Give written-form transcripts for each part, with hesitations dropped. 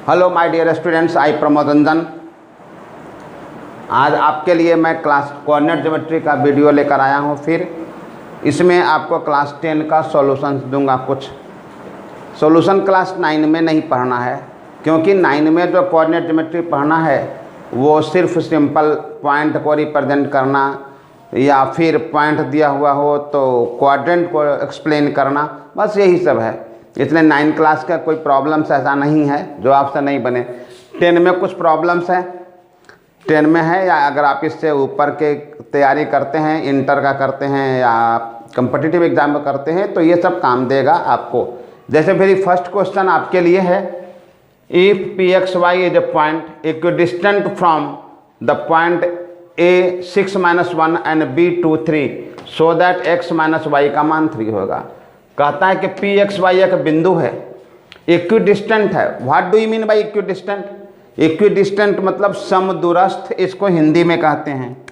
Hello my dear students, आई प्रमोद रंजन। आज आपके लिए मैं क्लास कोऑर्डिनेट ज्योमेट्री का वीडियो लेकर आया हूँ। फिर इसमें आपको क्लास 10 का सॉल्यूशंस दूंगा। कुछ सॉल्यूशन क्लास 9 में नहीं पढ़ना है, क्योंकि 9 में जो कोऑर्डिनेट ज्योमेट्री पढ़ना है वो सिर्फ सिंपल पॉइंट को रिप्रेजेंट करना या फिर पॉइंट दिया हुआ हो तो क्वाड्रेंट को एक्सप्लेन करना, बस यही सब है। इसलिए 9 क्लास का कोई प्रॉब्लम्स ऐसा नहीं है जो आपसे नहीं बने। 10 में कुछ प्रॉब्लम्स हैं, 10 में है, या अगर आप इससे ऊपर के तैयारी करते हैं, इंटर का करते हैं या कम्पिटिटिव एग्जाम में करते हैं, तो ये सब काम देगा आपको। जैसे मेरी फर्स्ट क्वेश्चन आपके लिए है, if P x y is a point equidistant from the point A 6-1 and B 2-3 so that x - y का मान 3 होगा। कहता है कि पी एक्स वाई एक बिंदु है, इक्विडिस्टेंट है। What do you mean by equidistant? Equidistant मतलब समदूरस्थ, इसको हिंदी में कहते हैं।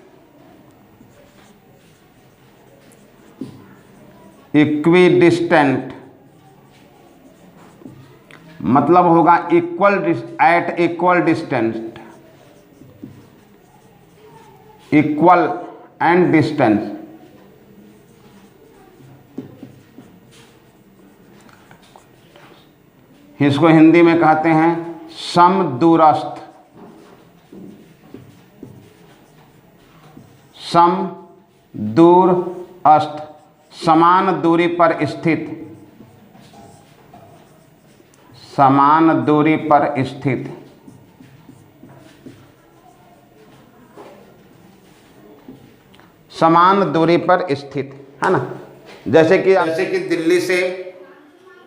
इक्विडिस्टेंट मतलब होगा at equal distance, equal and distance. इसको हिंदी में कहते हैं समदूरस्थ, समदूरस्थ, समान दूरी पर स्थित, समान दूरी पर स्थित। समान दूरी पर स्थित है ना। जैसे कि दिल्ली से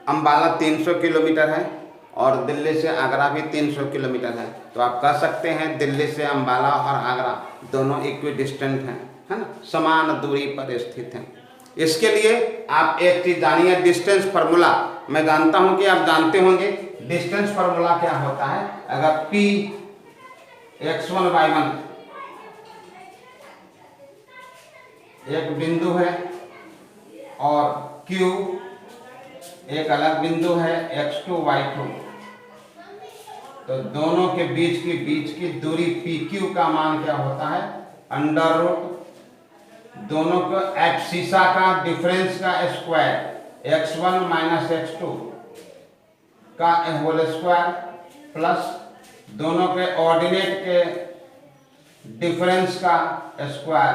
अंबाला 300 किलोमीटर है और दिल्ली से आगरा भी 300 किलोमीटर है, तो आप कह सकते हैं दिल्ली से अंबाला और आगरा दोनों इक्विडिस्टेंट हैं, है ना, समान दूरी पर स्थित हैं। इसके लिए आप एक चीज जानिए, डिस्टेंस फार्मूला। मैं जानता हूं कि आप जानते होंगे डिस्टेंस फार्मूला क्या होता है। अगर P x1 y1 एक बिंदु है और Q एक अलग बिंदु है x2 y2, तो दोनों के बीच की दूरी PQ का मान क्या होता है? अंडर रूट दोनों को एब्सिसा का डिफरेंस का स्क्वायर x1 - x2 का होल स्क्वायर प्लस दोनों के ऑर्डिनेट के डिफरेंस का स्क्वायर,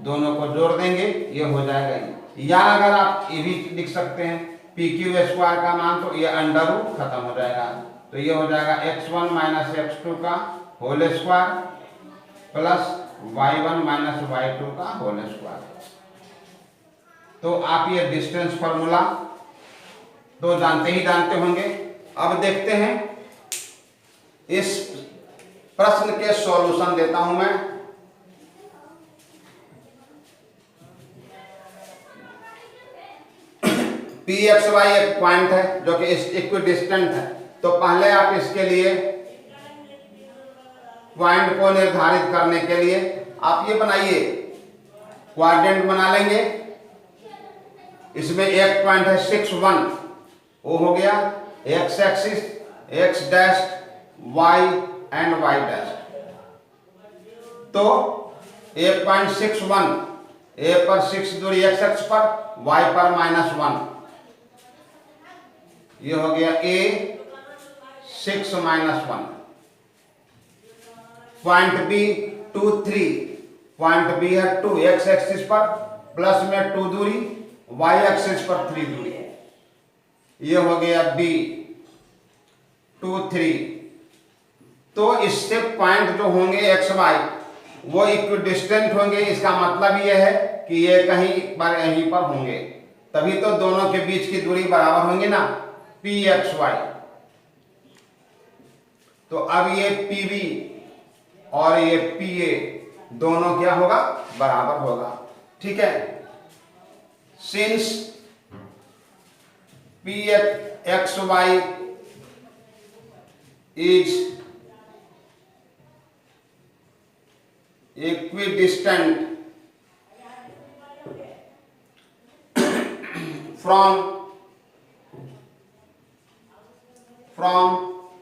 दोनों को जोड़ देंगे, ये हो जाएगा। या अगर आप ये भी लिख सकते हैं PQ स्क्वायर का मान, तो ये अंडर रूट खत्म हो जाएगा, तो ये हो जाएगा x1 - x2 का whole square plus y1 - y2 का होल स्क्वायर। तो आप ये डिस्टेंस फार्मूला तो जानते होंगे। अब देखते हैं इस प्रश्न के सॉल्यूशन देता हूं मैं। पी एक्स वाई एक पॉइंट है जो कि इक्विडिस्टेंट है, तो पहले आप इसके लिए पॉइंट को निर्धारित करने के लिए आप ये बनाइए, क्वाड्रेंट बना लेंगे। इसमें एक पॉइंट है 6-1, वो हो गया x axis, x dash, y and y dash. तो 1.61 ए पर 6 दूरी एक्स एक्स पर, वाई पर -1, ये हो गया A 6 - 1। Point B 2-3, point B है 2 एक्स एक्सिस पर प्लस में 2 दूरी, वाई एक्सिस पर 3 दूरी, ये हो गया B 2-3। तो इससे पॉइंट जो होंगे एक्स वाई वो इक्विडिस्टेंट होंगे। इसका मतलब ये है कि ये कहीं पर यहीं पर होंगे, तभी तो दोनों के बीच की दूरी बराबर होंगी ना, PXY। तो अब ये PB और ये PA दोनों क्या होगा? बराबर होगा। ठीक है, since PXY is equidistant from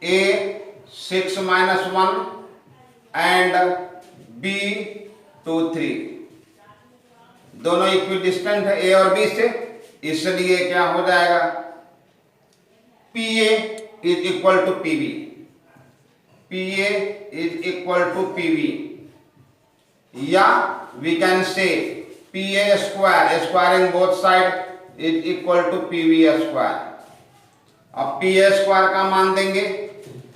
A 6 minus 1 and B 2 3, दोनों इक्विडिस्टेंट है A और B से, इसलिए क्या हो जाएगा PA is equal to PB, PA is equal to PB, या we can say PA square, squaring both side is equal to PB square. अब PA स्क्वायर का मान देंगे,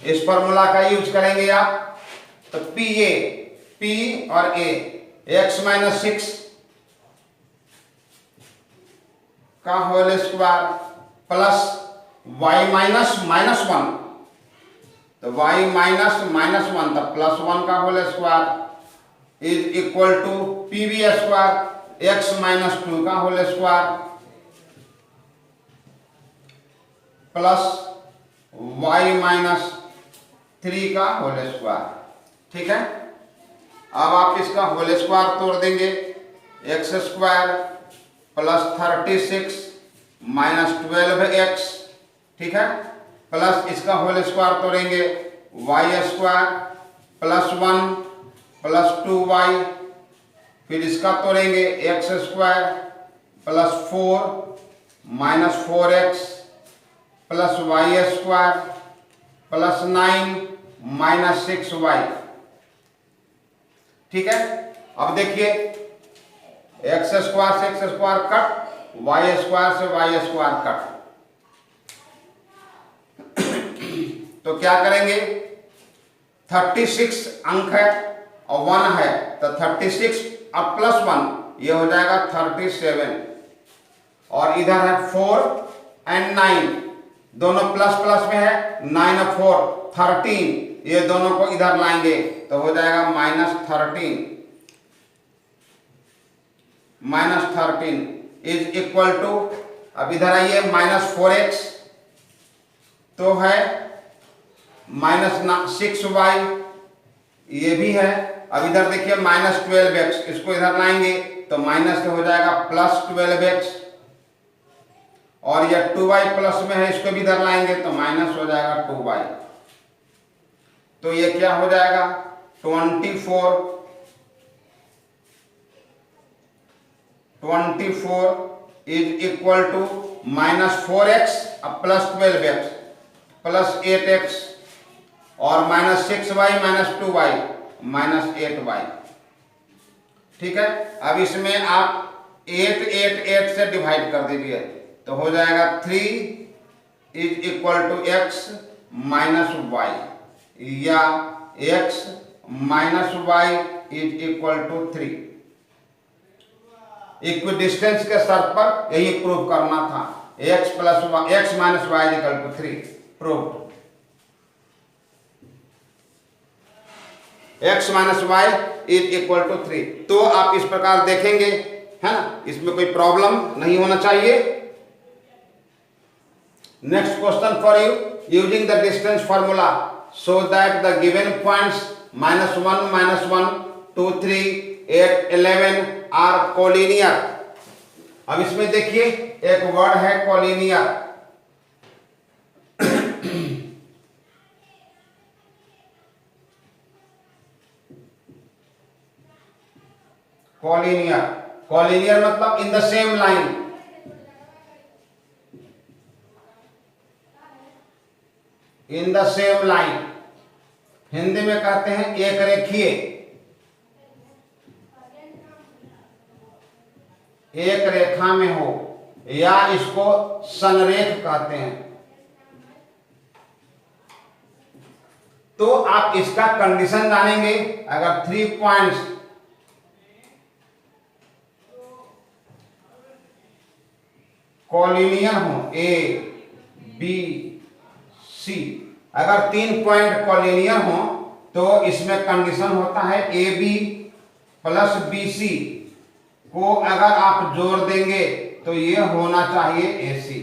इस फॉर्मूला का यूज करेंगे आप, तो PA, P और A, x माइनस 6 का whole square plus y minus minus 1, तो y माइनस माइनस 1 तो प्लस 1 का whole square is equal to PB square, x minus 2 का whole square plus y minus 3 का होल स्क्वायर। ठीक है, अब आप इसका होल स्क्वायर तोड़ देंगे, x square plus 36 minus 12x, ठीक है, प्लस इसका होल स्क्वायर तोड़ेंगे y square plus 1 plus 2y, फिर इसका तोड़ेंगे x square plus 4 minus 4x plus y square plus 9 minus 6y। ठीक है, अब देखिए एक्स स्क्वायर से x square cut, y square से वाई स्क्वायर कट, तो क्या करेंगे 36 अंक है और 1 है, तो 36 अब प्लस 1 ये हो जाएगा 37, और इधर है 4 एंड 9, दोनों प्लस प्लस में है, 9 और 4 13, ये दोनों को इधर लाएंगे तो हो जाएगा माइनस 13 इज इक्वल टू, अब इधर आइए माइनस 4x तो है माइनस 6y, ये भी है, अब इधर देखिए माइनस 12x, इसको इधर लाएंगे तो माइनस हो जाएगा प्लस 12x, और यह 2y प्लस में है, इसको भी इधर लाएंगे तो माइनस हो जाएगा 2y, तो ये क्या हो जाएगा 24 is equal to minus 4x plus 12x plus 8x और minus 6y minus 2y minus 8y। ठीक है, अब इसमें आप 8 से डिवाइड कर दीजिए तो हो जाएगा 3 is equal to x minus y, या x minus y is equal to 3। Equidistance के शर्त पर यही प्रूव करना था, x plus x minus y is equal to 3, prove. x minus y is equal to 3, तो आप इस प्रकार देखेंगे, है ना, इसमें कोई प्रॉब्लम नहीं होना चाहिए। Next question for you, using the distance formula so that the given points -1, -1, 2, 3, 8, 11 are collinear। अब इसमें देखिए एक वर्ड है collinear, collinear मतलब in the same line, in the same line, Hindi में कहते हैं एक रेखीय, एक रेखा में हो, या इसको संरेख कहते हैं। तो आप इसका कंडीशन जानेंगे, अगर 3 पॉइंट्स कॉलिनियर हो, ए बी सी, अगर 3 पॉइंट कॉलिनियर हो तो इसमें कंडीशन होता है A B plus B C को अगर आप जोड़ देंगे तो ये होना चाहिए A C,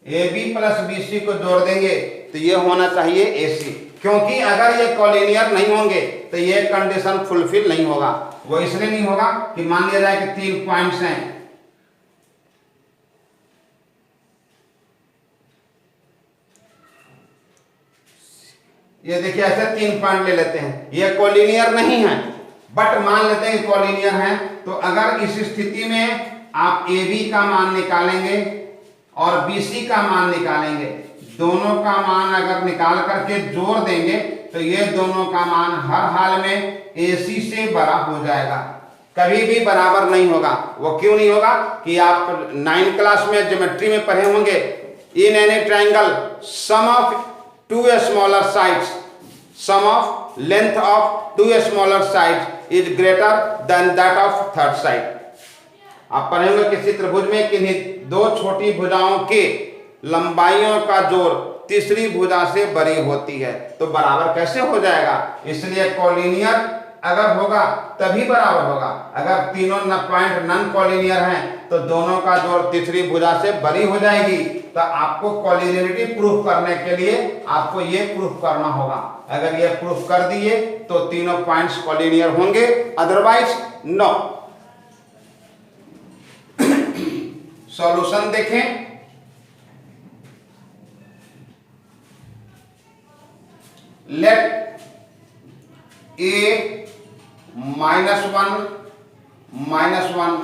A B plus B C को जोड़ देंगे तो ये होना चाहिए ए सी, क्योंकि अगर ये कॉलिनियर नहीं होंगे तो ये कंडीशन फुलफिल नहीं होगा। वो इसलिए नहीं होगा कि मान लिया जाए कि 3 पॉइंट्स हैं, ये देखिए ऐसे 3 पॉइंट ले लेते हैं, ये कोलिनियर नहीं है बट मान लेते हैं कोलिनियर है। तो अगर इस स्थिति में आप AB का मान निकालेंगे और BC का मान निकालेंगे, दोनों का मान अगर निकाल करके जोड़ देंगे तो ये दोनों का मान हर हाल में AC से बड़ा हो जाएगा, कभी भी बराबर नहीं होगा। वो क्यों नहीं होगा कि आप 9th क्लास में ज्योमेट्री में पढ़े होंगे, in any triangle sum of 2 smaller sides, sum of length of 2 smaller sides is greater than that of third side। आप पढ़ेंगे किसी त्रिभुज में किन्हीं 2 छोटी भुजाओं के लंबाइयों का जोड़ तीसरी भुजा से बड़ी होती है, तो बराबर कैसे हो जाएगा। इसलिए कोलिनियर अगर होगा तभी बराबर होगा। अगर तीनों पॉइंट नॉन कोलिनियर हैं तो दोनों का जोड़ तीसरी भुजा से बड़ी हो जाएगी। तो आपको कोलिनियरिटी प्रूफ करने के लिए आपको ये प्रूफ करना होगा। अगर ये प्रूफ कर दिए तो तीनों पॉइंट्स कोलिनियर होंगे, अदरवाइज नो। सॉल्यूशन देखें, late A -1 -1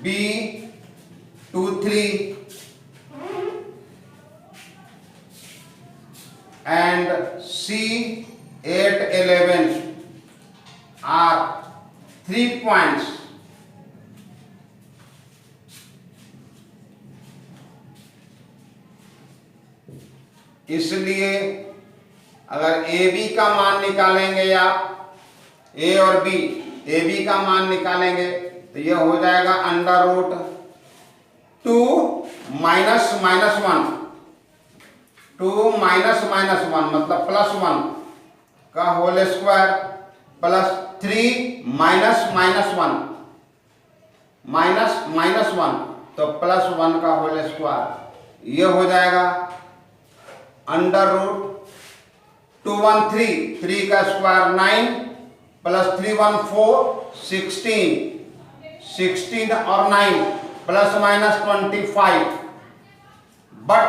B 2 3 and C 8 11 are 3 points इसलिए अगर AB का मान निकालेंगे आप, A और B, AB का मान निकालेंगे तो यह हो जाएगा √2 -1 2 -1 मतलब +1 का होल स्क्वायर प्लस 3 -1 तो +1 का होल स्क्वायर, यह हो जाएगा √213 3 का स्क्वायर 9 प्लस 3 1 4 16 और 9 ±25। बट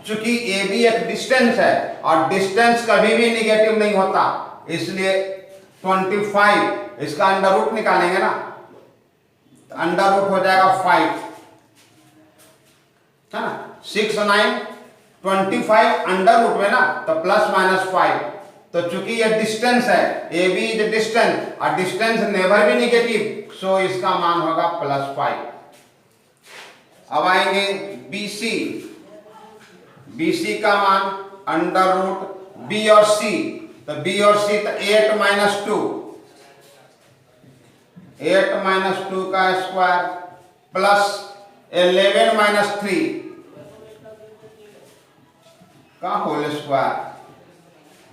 चूंकि AB एक डिस्टेंस है और डिस्टेंस कभी भी निगेटिव नहीं होता, इसलिए 25 इसका अंडर रूट निकालेंगे ना, तो अंडर रूट हो जाएगा 5 है ना। 6 9 25 अंडर रूट में ना, तो ±5। तो चूंकि ये डिस्टेंस है, AB इज डिस्टेंस और डिस्टेंस नेवर भी निगेटिव, सो इसका मान होगा +5। अब आएंगे BC का मान अंडर रूट B और C, तो B और C तो 8 -2 का स्क्वायर प्लस 11 -3 का whole square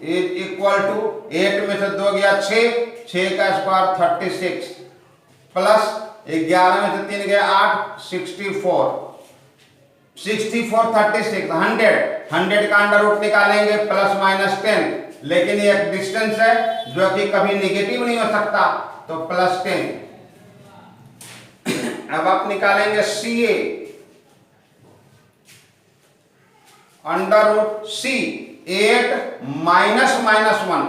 is equal to 8 में से 2 गया 6 का स्क्वायर 36 प्लस 11 में से 3 गया 8 64 36 100 का अंडर रूट निकालेंगे ±10, लेकिन ये एक डिस्टेंस है जो कि कभी निगेटिव नहीं हो सकता, तो +10। अब आप निकालेंगे CA अंडर रूट C 8 -1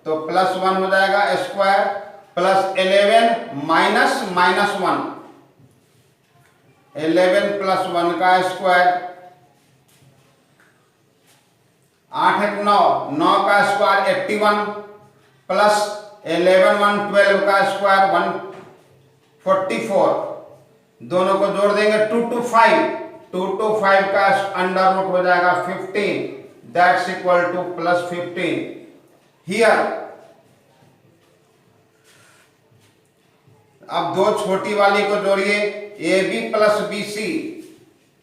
तो +1 हो जाएगा स्क्वायर प्लस 11 -1 11 + 1 का स्क्वायर 8 1 9 का स्क्वायर 81 प्लस 11 1 12 का स्क्वायर 144, दोनों को जोड़ देंगे 2 to 5 का अंडर रूट हो जाएगा 15, दैट्स इक्वल टू +15। हियर अब 2 छोटी वाली को जोड़िए, AB + BC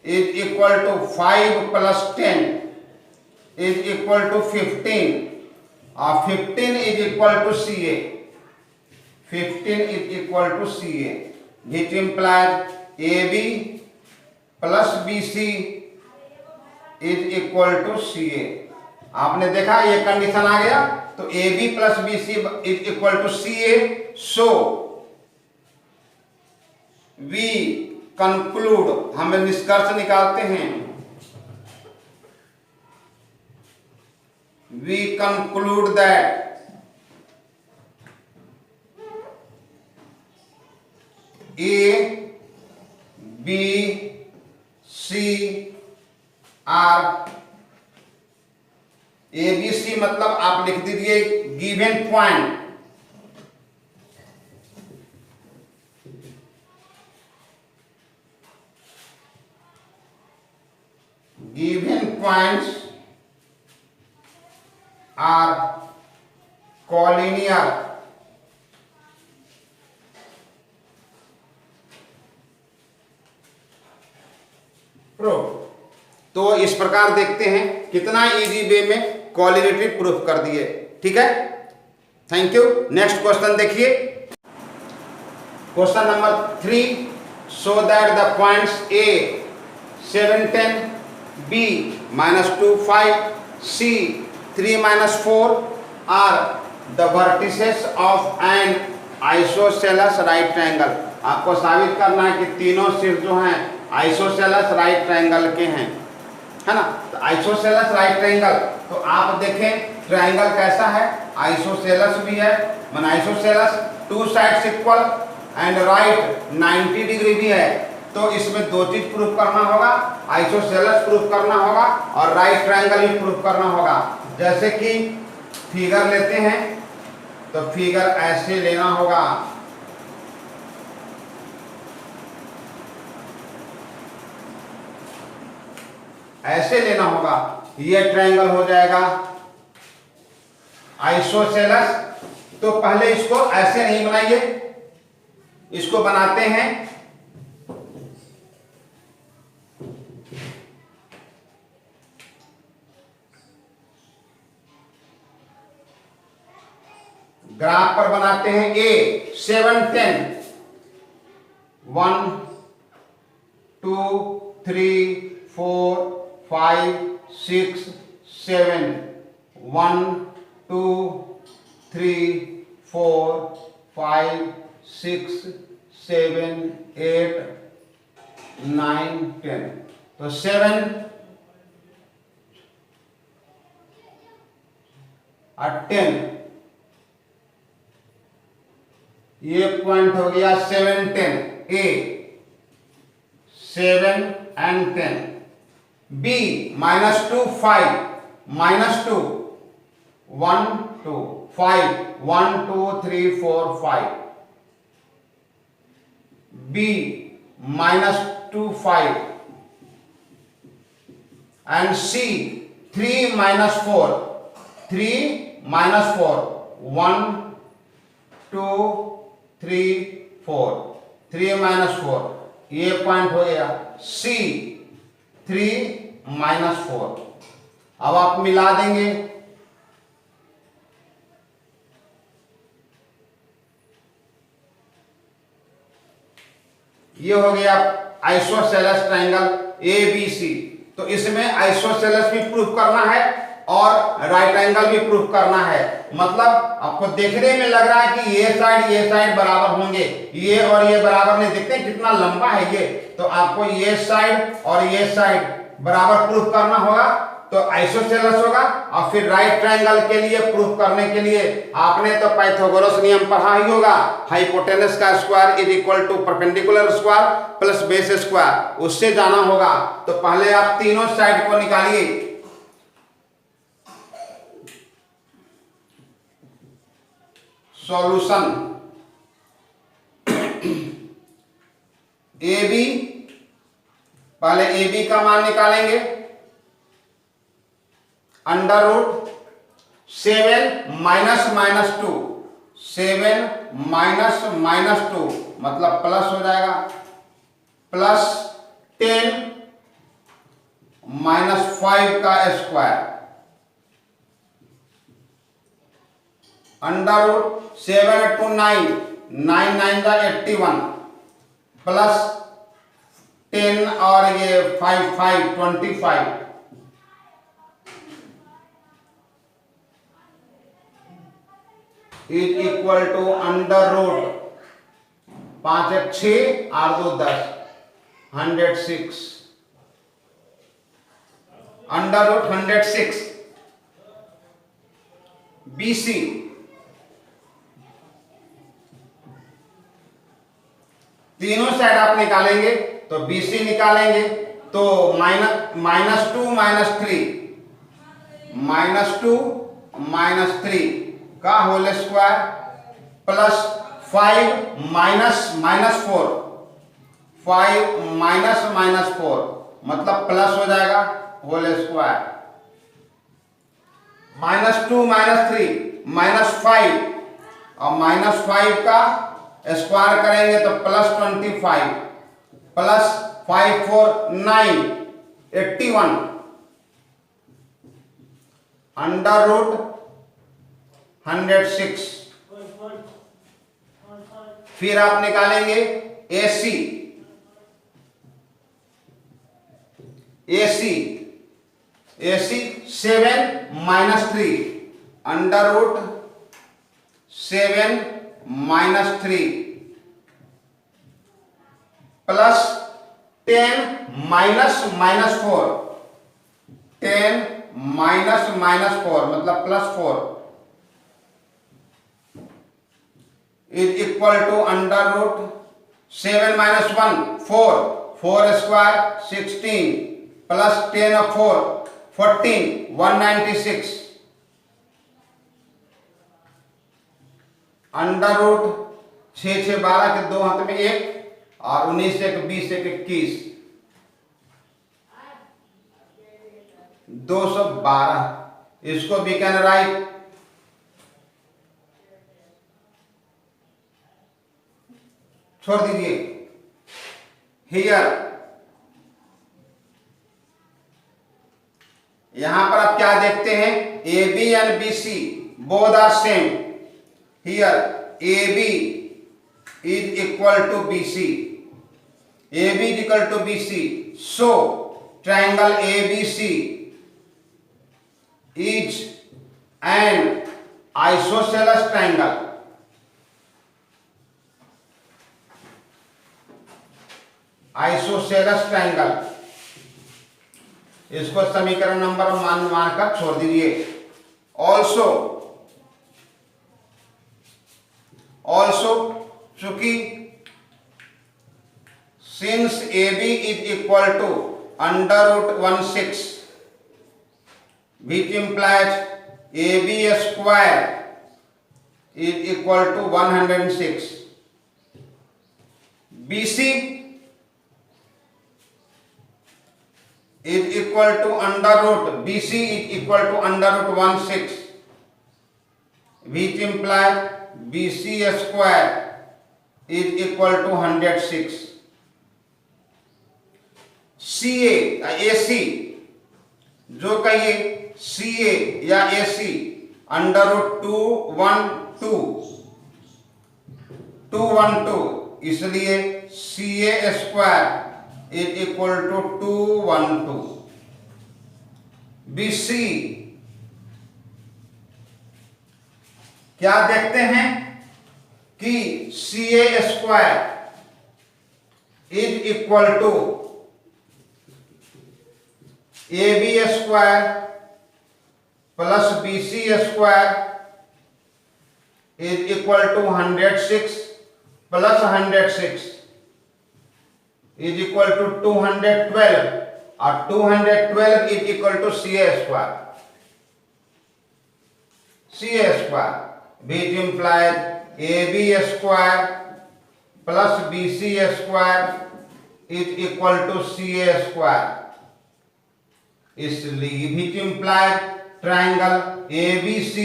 is equal to 5 + 10 is equal to 15 और 15 is equal to CA, 15 is equal to CA which implies AB + BC is equal to CA। आपने देखा ये कंडीशन आ गया, तो AB + BC is equal to CA, so we conclude, हम निष्कर्ष निकालते हैं we conclude that A, B, C are ABC मतलब आप लिख दीजिए given point, given points are collinear proof. तो इस प्रकार देखते हैं कितना इजी वे में कॉलिनेटिव प्रूफ कर दिए। ठीक है, थैंक यू। नेक्स्ट क्वेश्चन देखिए, question number 3, show that the points A 7 10, B -2 5, C 3 4 are the vertices of an isosceles right triangle. आपको साबित करना है कि तीनों शीर्ष जो हैं आइसोसेलस राइट ट्रायंगल के हैं, है ना। तो आइसोसेलस राइट ट्रायंगल, तो आप देखें ट्रायंगल कैसा है, आइसोसेलस भी है, माने isosceles 2 sides equal and right 90 degree भी है। तो इसमें दो चीज प्रूफ करना होगा, आइसोसेलस प्रूफ करना होगा और राइट ट्रायंगल भी प्रूफ करना होगा। जैसे कि फिगर लेते हैं तो फिगर ऐसे लेना होगा, ऐसे लेना होगा, ये ट्रायंगल हो जाएगा आइसोसेलस। तो पहले इसको ऐसे नहीं बनाइए, इसको बनाते हैं ग्राफ पर, बनाते हैं A 7 10 1 2 3 4 5 6 7 1 2 3 4 5 6 7 8 9 10। तो 7 और 10, ये पॉइंट हो गया 7 10 A 7 and 10, B -2 5 -2 1 2 5 1 2 3 4 5, B -2 5 and C 3 -4 3 -4 1 2 3 4 3 -4, ये पॉइंट हो गया C 3 -4। अब आप मिला देंगे, ये हो गया आइसोसेलस ट्रायंगल ABC। तो इसमें आइसोसेलस भी प्रूफ करना है और राइट एंगल भी प्रूफ करना है। मतलब आपको देखने में लग रहा है कि ये साइड बराबर होंगे, ये और ये बराबर नहीं, देखते हैं कितना लंबा है ये। तो आपको ये साइड और ये साइड बराबर प्रूफ करना होगा, तो आइसोसेलस होगा। और फिर राइट ट्रायंगल के लिए प्रूफ करने के लिए आपने तो पाइथागोरस नियम पढ़ा ही होगा, हाइपोटेनस का square is equal to perpendicular square plus base square, उससे जाना होगा। तो पहले आप तीनों साइड को निकालिए, सॉल्यूशन AB, पहले AB का मान निकालेंगे, अंडर रूट 7 -2 7 -2 मतलब प्लस हो जाएगा, प्लस 10 -5 का स्क्वायर, अंडर रूट 7 to 9 9 9 का 81 प्लस 10 और ये 5 5 25 is equal to under root 5 1 6 8 2 10 106, under root 106 BC, तीनों साइड आप निकालेंगे तो BC निकालेंगे तो -2 -3 का होल स्क्वायर प्लस 5 -4 मतलब प्लस हो जाएगा होल स्क्वायर, -2 -3 -5 और -5 का स्क्वायर करेंगे तो +25 प्लस 5 4 9 81 √106। फिर आप निकालेंगे AC 7 -3 √7 -3 प्लस 10 -4 10 -4 मतलब +4 is equal to √7 -1 4 square 16 plus 10 और 4 14 196 √6 6 12 के दो हाथ में 1 और 19 1 20 1 21 212। इसको वी कैन राइट छोड़ दीजिए हियर। यहां पर आप क्या देखते हैं AB and BC both are same. Here AB is equal to BC, AB is equal to BC, so triangle ABC is an isosceles triangle। Isosceles triangle, इसको समीकरण नंबर मानकर छोड़ दीजिए। ऑल्सो चूंकि since AB is equal to √16 which implies AB square is equal to 106, BC is equal to BC is equal to √16 which implies BC square is equal to 106। CA AC जो कहिए CA या AC √212 इसलिए CA square is equal to 212। BC क्या देखते हैं कि CA square is equal to AB square plus BC square is equal to 106 plus 106 is equal to 212 और 212 is equal to CA square. CA square which implies AB square plus BC square is equal to CA square, इसलिए which implies triangle ABC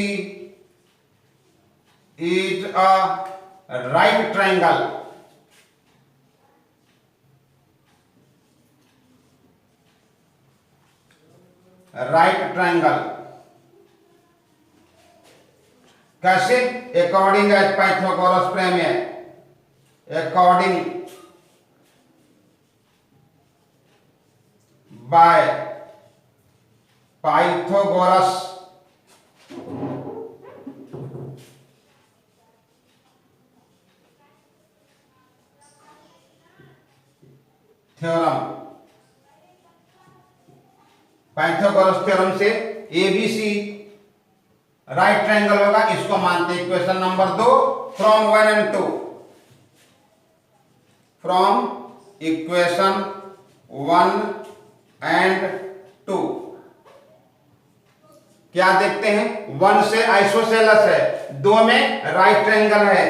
is a right triangle। Right triangle कैसे? According as Pythagoras प्रमेय, according by Pythagoras theorem. Pythagoras theorem से ABC right triangle होगा, इसको मानते हैं equation number 2 from 1 and 2। From equation 1 and 2 क्या देखते हैं, 1 से आइसोसेलेस है, 2 में राइट ट्रायंगल है,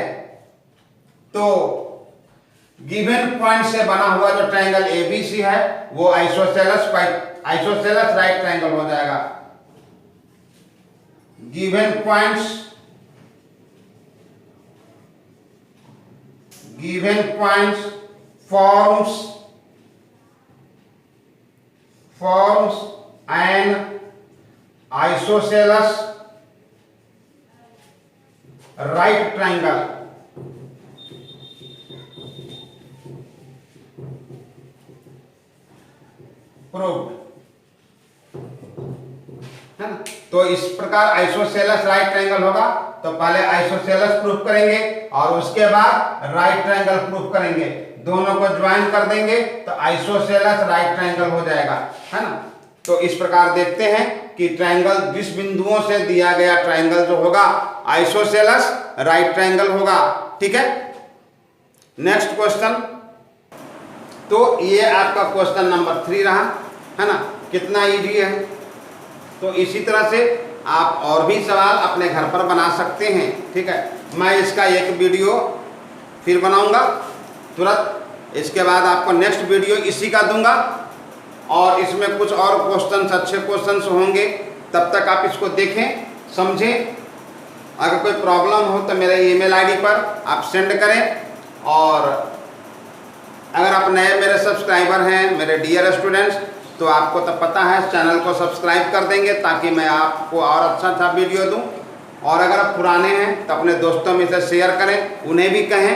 तो गिवन पॉइंट से बना हुआ जो ट्रायंगल एबीसी है वो आइसोसेलेस राइट ट्रायंगल हो जाएगा। Given points forms an isosceles right triangle। Proved है ना। तो इस प्रकार आइसोसेलेस राइट ट्रायंगल होगा, तो पहले आइसोसेलेस प्रूफ करेंगे और उसके बाद राइट ट्रायंगल प्रूफ करेंगे, दोनों को ज्वाइन कर देंगे तो आइसोसेलेस राइट ट्रायंगल हो जाएगा, है ना। तो इस प्रकार देखते हैं कि ट्रायंगल जिस बिंदुओं से दिया गया ट्रायंगल जो होगा आइसोसेलेस राइट ट्रायंगल होगा, ठीक है। नेक्स्ट क्वेश्चन, तो ये आपका क्वेश्चन नंबर 3 रहा, है ना, कितना इजी है। तो इसी तरह से आप और भी सवाल अपने घर पर बना सकते हैं, ठीक है। मैं इसका एक वीडियो फिर बनाऊंगा तुरंत, इसके बाद आपको नेक्स्ट वीडियो इसी का दूंगा और इसमें कुछ और क्वेश्चंस, अच्छे क्वेश्चंस होंगे, तब तक आप इसको देखें, समझें। अगर कोई प्रॉब्लम हो तो मेरे ईमेल आईडी पर आप सेंड करें, और अगर आप नए मेरे सब्सक्राइबर हैं, मेरे डियर स्टूडेंट्स, तो आपको तो पता है चैनल को सब्सक्राइब कर देंगे ताकि मैं आपको और अच्छा वीडियो दूं। और अगर आप पुराने हैं तो अपने दोस्तों में से शेयर करें, उन्हें भी कहें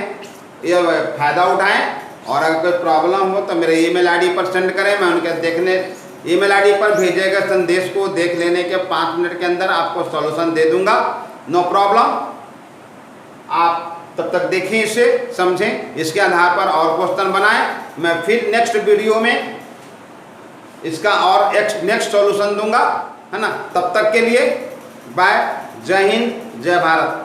ये फ़ायदा उठाएं। और अगर कोई प्रॉब्लम हो तो मेरे ईमेल आईडी पर सेंड करें, मैं उनके ईमेल आईडी पर भेजे गए संदेश को देख लेने के 5 मिनट के अंदर आपको सॉल्यूशन दे दूंगा, नो प्रॉब्लम। आप तब तक देखें, इसे समझें, इसके आधार पर और क्वेश्चन बनाएं। मैं फिर नेक्स्ट वीडियो में इसका और नेक्स्ट सॉल्यूशन दूंगा, है ना। तब तक के लिए बाय, जय हिंद, जय भारत।